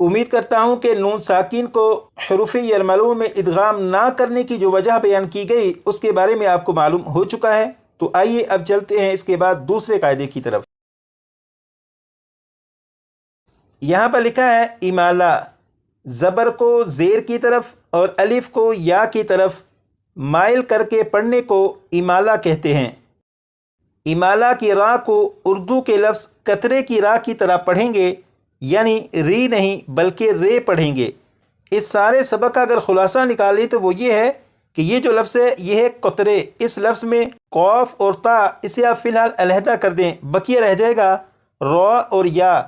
امید کرتا ہوں کہ نون ساکن کو حروف یرملون میں ادغام نہ کرنے کی جو وجہ بیان کی گئی اس کے بارے میں آپ کو معلوم ہو چکا ہے۔ تو آئیے اب چلتے ہیں اس کے بعد دوسرے قاعدے کی طرف۔ یہاں پر لکھا ہے امالہ، زبر کو زیر کی طرف اور الف کو یا کی طرف مائل کر کے پڑھنے کو امالہ کہتے ہیں۔ امالہ کی راء کو اردو کے لفظ قطرے کی راء کی طرح پڑھیں گے، یعنی ری نہیں بلکہ رے پڑھیں گے۔ اس سارے سبق کا اگر خلاصہ نکالیں تو وہ یہ ہے کہ یہ جو لفظ ہے یہ ہے قطرے۔ اس لفظ میں قوف اور تا اسے آپ فی الحال علیحدہ کر دیں، بقیہ رہ جائے گا را اور یا،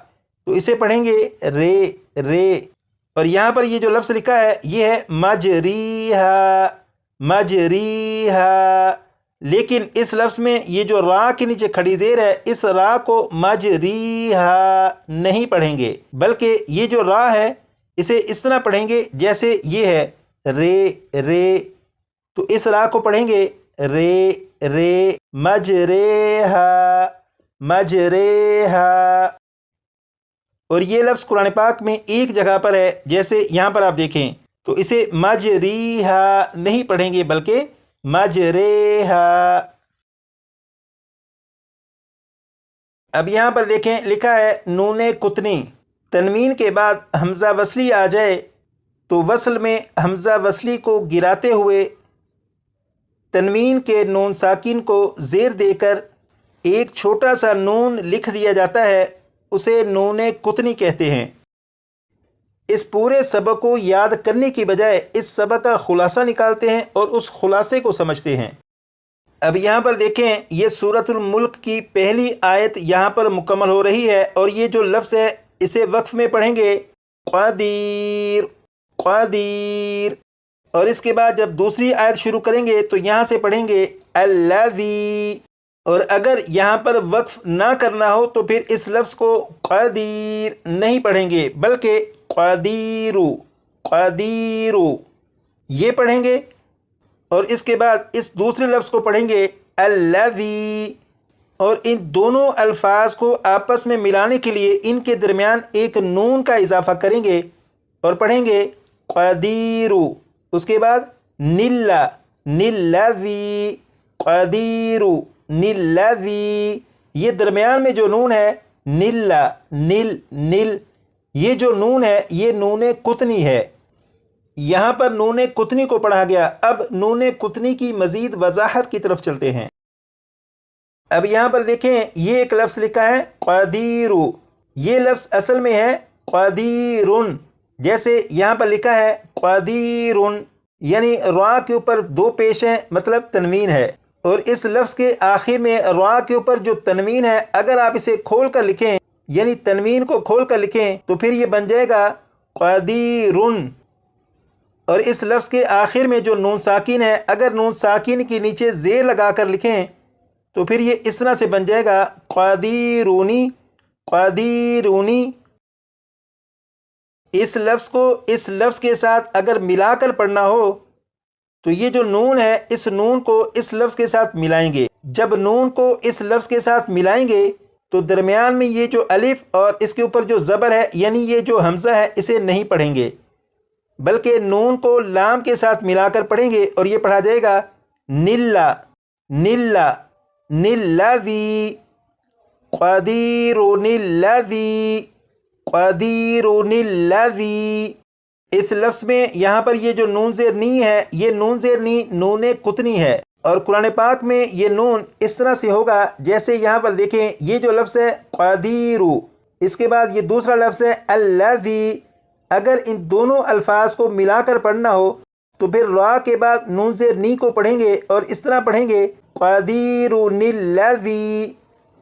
تو اسے پڑھیں گے رے رے۔ اور یہاں پر یہ جو لفظ لکھا ہے یہ ہے مجریہا مجریہا، لیکن اس لفظ میں یہ جو را کے نیچے کھڑی زیر ہے اس را کو مجریہا نہیں پڑھیں گے، بلکہ یہ جو را ہے اسے اس طرح پڑھیں گے جیسے یہ ہے رے رے، تو اس را کو پڑھیں گے رے رے مجریہا مجریہا۔ اور یہ لفظ قرآن پاک میں ایک جگہ پر ہے، جیسے یہاں پر آپ دیکھیں تو اسے مجریہا نہیں پڑھیں گے بلکہ مجریہا۔ اب یہاں پر دیکھیں لکھا ہے نون قطنی، تنوین کے بعد حمزہ وصلی آ جائے تو وصل میں حمزہ وصلی کو گراتے ہوئے تنوین کے نون ساکن کو زیر دے کر ایک چھوٹا سا نون لکھ دیا جاتا ہے، اسے نون قطنی کہتے ہیں۔ اس پورے سبق کو یاد کرنے کی بجائے اس سبق کا خلاصہ نکالتے ہیں اور اس خلاصے کو سمجھتے ہیں۔ اب یہاں پر دیکھیں یہ سورۃ الملک کی پہلی آیت یہاں پر مکمل ہو رہی ہے، اور یہ جو لفظ ہے اسے وقف میں پڑھیں گے قدیر قدیر، اور اس کے بعد جب دوسری آیت شروع کریں گے تو یہاں سے پڑھیں گے الذی، اور اگر یہاں پر وقف نہ کرنا ہو تو پھر اس لفظ کو قدیر نہیں پڑھیں گے بلکہ قدیرو قدیرو یہ پڑھیں گے، اور اس کے بعد اس دوسرے لفظ کو پڑھیں گے الذی، اور ان دونوں الفاظ کو آپس میں ملانے کے لیے ان کے درمیان ایک نون کا اضافہ کریں گے اور پڑھیں گے قدیرو، اس کے بعد نلا نلذی قدیرو نلذی، یہ درمیان میں جو نون ہے نلا نل نل، یہ جو نون ہے یہ نون قطنی ہے۔ یہاں پر نون قطنی کو پڑھا گیا، اب نون قطنی کی مزید وضاحت کی طرف چلتے ہیں۔ اب یہاں پر دیکھیں یہ ایک لفظ لکھا ہے قدیرو، یہ لفظ اصل میں ہے قدیرن، جیسے یہاں پر لکھا ہے قدیرن، یعنی را کے اوپر دو پیش ہیں مطلب تنوین ہے، اور اس لفظ کے آخر میں را کے اوپر جو تنوین ہے اگر آپ اسے کھول کر لکھیں، یعنی تنوین کو کھول کر لکھیں تو پھر یہ بن جائے گا قدیرن، اور اس لفظ کے آخر میں جو نون ساکن ہے اگر نون ساکن کے نیچے زیر لگا کر لکھیں تو پھر یہ اس طرح سے بن جائے گا قدیرونی قدیرونی۔ اس لفظ کو اس لفظ کے ساتھ اگر ملا کر پڑھنا ہو تو یہ جو نون ہے اس نون کو اس لفظ کے ساتھ ملائیں گے، جب نون کو اس لفظ کے ساتھ ملائیں گے تو درمیان میں یہ جو الف اور اس کے اوپر جو زبر ہے یعنی یہ جو حمزہ ہے اسے نہیں پڑھیں گے، بلکہ نون کو لام کے ساتھ ملا کر پڑھیں گے، اور یہ پڑھا جائے گا نلا نلا نلذی قدیرن الذی قدیرن الذی۔ اس لفظ میں یہاں پر یہ جو نون زیر نی ہے یہ نون زیر نی نون قطنی ہے، اور قرآن پاک میں یہ نون اس طرح سے ہوگا جیسے یہاں پر دیکھیں یہ جو لفظ ہے قدیرو، اس کے بعد یہ دوسرا لفظ ہے الذی، اگر ان دونوں الفاظ کو ملا کر پڑھنا ہو تو پھر را کے بعد نون زیر نی کو پڑھیں گے اور اس طرح پڑھیں گے قدیرن الذی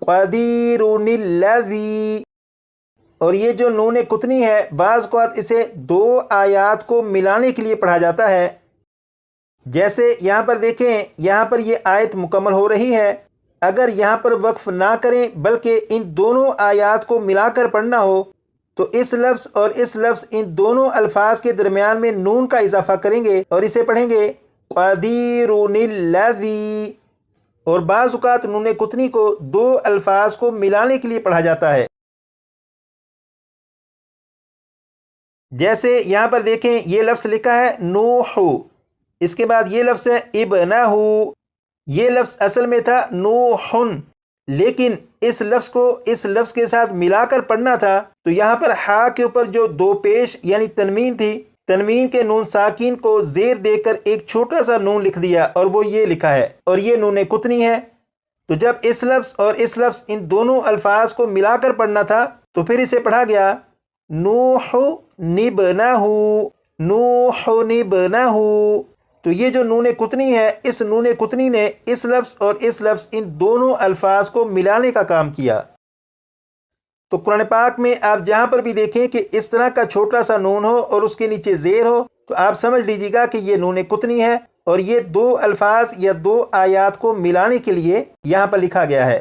قدیرن الذی۔ اور یہ جو نون قطنی ہے بعض اوقات اسے دو آیات کو ملانے کے لیے پڑھا جاتا ہے، جیسے یہاں پر دیکھیں یہاں پر یہ آیت مکمل ہو رہی ہے، اگر یہاں پر وقف نہ کریں بلکہ ان دونوں آیات کو ملا کر پڑھنا ہو تو اس لفظ اور اس لفظ ان دونوں الفاظ کے درمیان میں نون کا اضافہ کریں گے اور اسے پڑھیں گے قدیرن الذی، اور بعض اوقات نون قطنی کو دو الفاظ کو ملانے کے لیے پڑھا جاتا ہے۔ جیسے یہاں پر دیکھیں یہ لفظ لکھا ہے نوح، اس کے بعد یہ لفظ ہے ابنہ، یہ لفظ اصل میں تھا نوحن، لیکن اس لفظ کو اس لفظ کے ساتھ ملا کر پڑھنا تھا، تو یہاں پر ہا کے اوپر جو دو پیش یعنی تنوین تھی، تنوین کے نون ساکین کو زیر دے کر ایک چھوٹا سا نون لکھ دیا اور وہ یہ لکھا ہے، اور یہ نون قطنی ہے۔ تو جب اس لفظ اور اس لفظ ان دونوں الفاظ کو ملا کر پڑھنا تھا تو پھر اسے پڑھا گیا نوح نبنہ، نوح نبنہ۔ تو یہ جو نون قطنی ہے، اس نون قطنی نے اس لفظ اور اس لفظ ان دونوں الفاظ کو ملانے کا کام کیا۔ تو قرآن پاک میں آپ جہاں پر بھی دیکھیں کہ اس طرح کا چھوٹا سا نون ہو اور اس کے نیچے زیر ہو تو آپ سمجھ لیجیے گا کہ یہ نون قطنی ہے، اور یہ دو الفاظ یا دو آیات کو ملانے کے لیے یہاں پر لکھا گیا ہے۔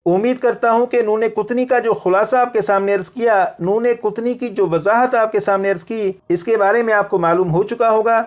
امید کرتا ہوں کہ نون قطنی کا جو خلاصہ آپ کے سامنے عرض کیا، نون قطنی کی جو وضاحت آپ کے سامنے عرض کی، اس کے بارے میں آپ کو معلوم ہو چکا ہوگا۔